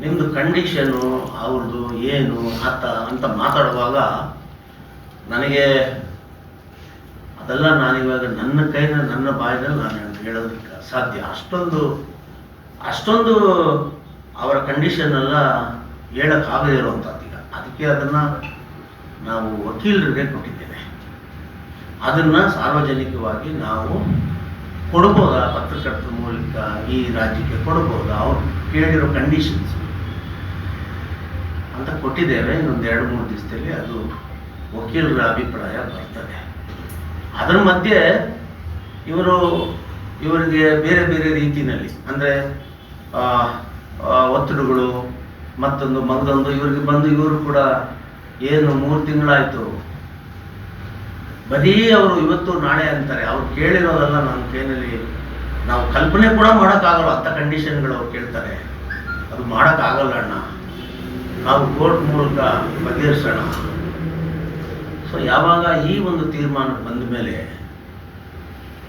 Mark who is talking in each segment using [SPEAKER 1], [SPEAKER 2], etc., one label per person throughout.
[SPEAKER 1] ನಿಮ್ಮದು ಕಂಡೀಷನು ಅವ್ರದ್ದು ಏನು ಅಂತ ಮಾತಾಡುವಾಗ ನನಗೆ ಅದೆಲ್ಲ ನಾನಿವಾಗ ನನ್ನ ಬಾಯಿನಲ್ಲಿ ನಾನು ಹೇಳೋದಕ್ಕೆ ಸಾಧ್ಯ. ಅಷ್ಟೊಂದು ಅವರ ಕಂಡೀಷನ್ ಎಲ್ಲ ಹೇಳೋಕ್ಕಾಗದೇ ಇರುವಂಥದ್ದು. ಈಗ ಅದಕ್ಕೆ ಅದನ್ನು ನಾವು ವಕೀಲರಿಗೆ ಕೊಟ್ಟಿದ್ದೇವೆ. ಅದನ್ನು ಸಾರ್ವಜನಿಕವಾಗಿ ನಾವು ಕೊಡ್ಬೋದಾ, ಪತ್ರಕರ್ತರ ಮೂಲಕ ಈ ರಾಜ್ಯಕ್ಕೆ ಕೊಡ್ಬೋದಾ, ಅವ್ರು ಕೇಳಿರೋ ಕಂಡೀಷನ್ಸ್ ಅಂತ ಕೊಟ್ಟಿದ್ದೇವೆ. ಇನ್ನೊಂದು 2-3 ದಿವಸದಲ್ಲಿ ಅದು ವಕೀಲರ ಅಭಿಪ್ರಾಯ ಬರ್ತದೆ. ಅದರ ಮಧ್ಯೆ ಇವರಿಗೆ ಬೇರೆ ಬೇರೆ ರೀತಿಯಲ್ಲಿ ಅಂದರೆ ಒತ್ತಡಗಳು ಮಗದೊಂದು ಇವ್ರಿಗೆ ಬಂದು ಇವರು ಕೂಡ ಏನು 3 ತಿಂಗಳಾಯಿತು ಬರೀ ಅವರು ಇವತ್ತು ನಾಳೆ ಅಂತಾರೆ. ಅವ್ರು ಕೇಳಿರೋದೆಲ್ಲ ನನ್ನ ಕೈನಲ್ಲಿ ನಾವು ಕಲ್ಪನೆ ಕೂಡ ಮಾಡೋಕ್ಕಾಗಲ್ಲ. ಅಂಥ ಕಂಡೀಷನ್ಗಳು ಅವ್ರು ಕೇಳ್ತಾರೆ. ಅದು ಮಾಡೋಕ್ಕಾಗಲ್ಲ ಅಣ್ಣ, ನಾವು ಕೋರ್ಟ್ ಮೂಲಕ ಬಗೆಹರಿಸೋಣ. ಸೊ ಯಾವಾಗ ಈ ಒಂದು ತೀರ್ಮಾನ ಬಂದ ಮೇಲೆ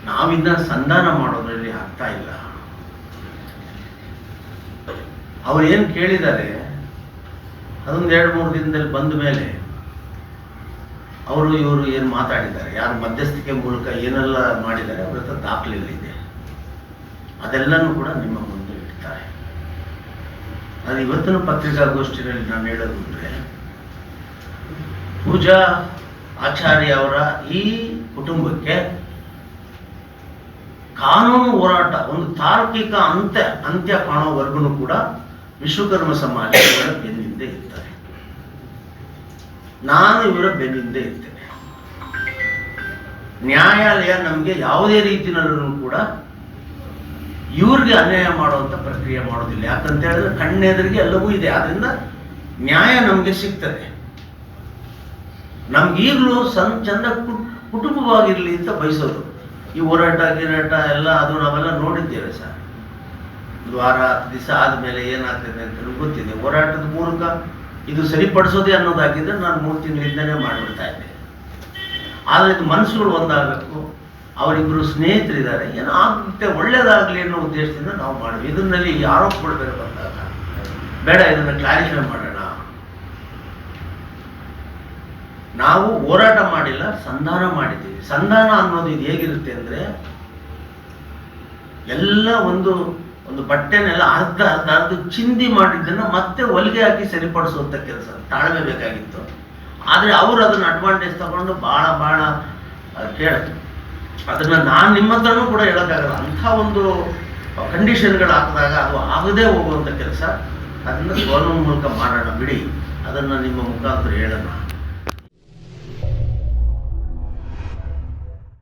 [SPEAKER 1] ನಾವಿನ್ನ ಸಂಧಾನ ಮಾಡೋದ್ರಲ್ಲಿ ಆಗ್ತಾ ಇಲ್ಲ. ಅವ್ರು ಏನು ಕೇಳಿದ್ದಾರೆ ಅದೊಂದು 2-3 ದಿನದಲ್ಲಿ ಬಂದ ಮೇಲೆ ಇವರು ಏನು ಮಾತಾಡಿದ್ದಾರೆ, ಯಾರು ಮಧ್ಯಸ್ಥಿಕೆ ಮೂಲಕ ಏನೆಲ್ಲ ಮಾಡಿದ್ದಾರೆ ಅವ್ರ ಹತ್ರ ದಾಖಲೆಗಳಿದೆ. ಅದೆಲ್ಲನೂ ಕೂಡ ನಿಮ್ಮ ಮುಂದೆ ಇಡ್ತಾರೆ. ಅದು ಇವತ್ತಿನ ಪತ್ರಿಕಾಗೋಷ್ಠಿಯಲ್ಲಿ ನಾನು ಹೇಳೋದು ಅಂದರೆ, ಪೂಜಾ ಆಚಾರ್ಯ ಅವರ ಈ ಕುಟುಂಬಕ್ಕೆ ಕಾನೂನು ಹೋರಾಟ ಒಂದು ತಾರ್ಕಿಕ ಅಂತ್ಯ ಕಾಣೋವರೆಗೂ ಕೂಡ ವಿಶ್ವಕರ್ಮ ಸಮಾಜ ಇವರ ಬೆನ್ನಿಂದೆ ಇರ್ತಾರೆ. ನಾನು ಇವರ ಬೆನ್ನಿಂದೆ ಇರ್ತೇನೆ. ನ್ಯಾಯಾಲಯ ನಮಗೆ ಯಾವುದೇ ರೀತಿಯಲ್ಲೂ ಕೂಡ ಇವ್ರಿಗೆ ಅನ್ಯಾಯ ಮಾಡುವಂಥ ಪ್ರಕ್ರಿಯೆ ಮಾಡೋದಿಲ್ಲ. ಯಾಕಂತ ಹೇಳಿದ್ರೆ ಕಣ್ಣೆದುರಿಗೆ ಎಲ್ಲವೂ ಇದೆ. ಆದ್ದರಿಂದ ನ್ಯಾಯ ನಮಗೆ ಸಿಗ್ತದೆ. ನಮ್ಗೀಗಲೂ ಚಂದ ಕುಟುಂಬವಾಗಿರಲಿ ಅಂತ ಬಯಸೋದು. ಈ ಹೋರಾಟ ಎಲ್ಲ ಅದು ನಾವೆಲ್ಲ ನೋಡಿದ್ದೇವೆ ಸರ್. 1 ವಾರ 10 ದಿವಸ ಆದಮೇಲೆ ಏನಾಗ್ತದೆ ಅಂತ ಗೊತ್ತಿದೆ. ಹೋರಾಟದ ಮೂಲಕ ಇದು ಸರಿಪಡಿಸೋದೇ ಅನ್ನೋದಾಗಿದ್ದರೆ ನಾನು 3 ತಿಂಗಳಿಂದನೇ ಮಾಡಿಬಿಡ್ತಾ ಇದ್ದೆ. ಆದರೆ ಇದು ಮನಸ್ಸುಗಳು ಒಂದಾಗಬೇಕು. ಅವರಿಬ್ಬರು ಸ್ನೇಹಿತರಿದ್ದಾರೆ, ಏನೋ ಆಗುತ್ತೆ ಒಳ್ಳೇದಾಗಲಿ ಅನ್ನೋ ಉದ್ದೇಶದಿಂದ ನಾವು ಮಾಡಿದ್ವಿ. ಇದರಲ್ಲಿ ಆರೋಪಗಳು ಬೇರೆ ಬಂದಾಗ ಬೇಡ, ಇದನ್ನು ಕ್ಲಾರಿಫೈ ಮಾಡೋಣ. ನಾವು ಹೋರಾಟ ಮಾಡಿಲ್ಲ, ಸಂಧಾನ ಮಾಡಿದ್ದೀವಿ. ಸಂಧಾನ ಅನ್ನೋದು ಇದು ಹೇಗಿರುತ್ತೆ ಅಂದರೆ, ಎಲ್ಲ ಒಂದು ಬಟ್ಟೆನೆಲ್ಲ ಅರ್ಧ ಚಿಂದಿ ಮಾಡಿದ್ದನ್ನು ಮತ್ತೆ ಹೊಲಿಗೆ ಹಾಕಿ ಸರಿಪಡಿಸುವಂಥ ಕೆಲಸ, ತಾಳ್ಮೆ ಬೇಕಾಗಿತ್ತು. ಆದರೆ ಅವರು ಅದನ್ನು ಅಡ್ವಾಂಟೇಜ್ ತಗೊಂಡು ಭಾಳ ಕೇಳಿದ್ರು. ಅದನ್ನು ನಾನು ನಿಮ್ಮ ಹತ್ರನೂ ಕೂಡ ಹೇಳೋಕ್ಕಾಗಲ್ಲ. ಅಂಥ ಒಂದು ಕಂಡೀಷನ್ಗಳು ಹಾಕಿದಾಗ ಅದು ಆಗದೇ ಹೋಗುವಂಥ ಕೆಲಸ. ಅದನ್ನು ಕಾನೂನು ಮೂಲಕ ಮಾಡೋಣ ಬಿಡಿ, ಅದನ್ನು ನಿಮ್ಮ ಮುಖಾಂತರ ಹೇಳೋಣ.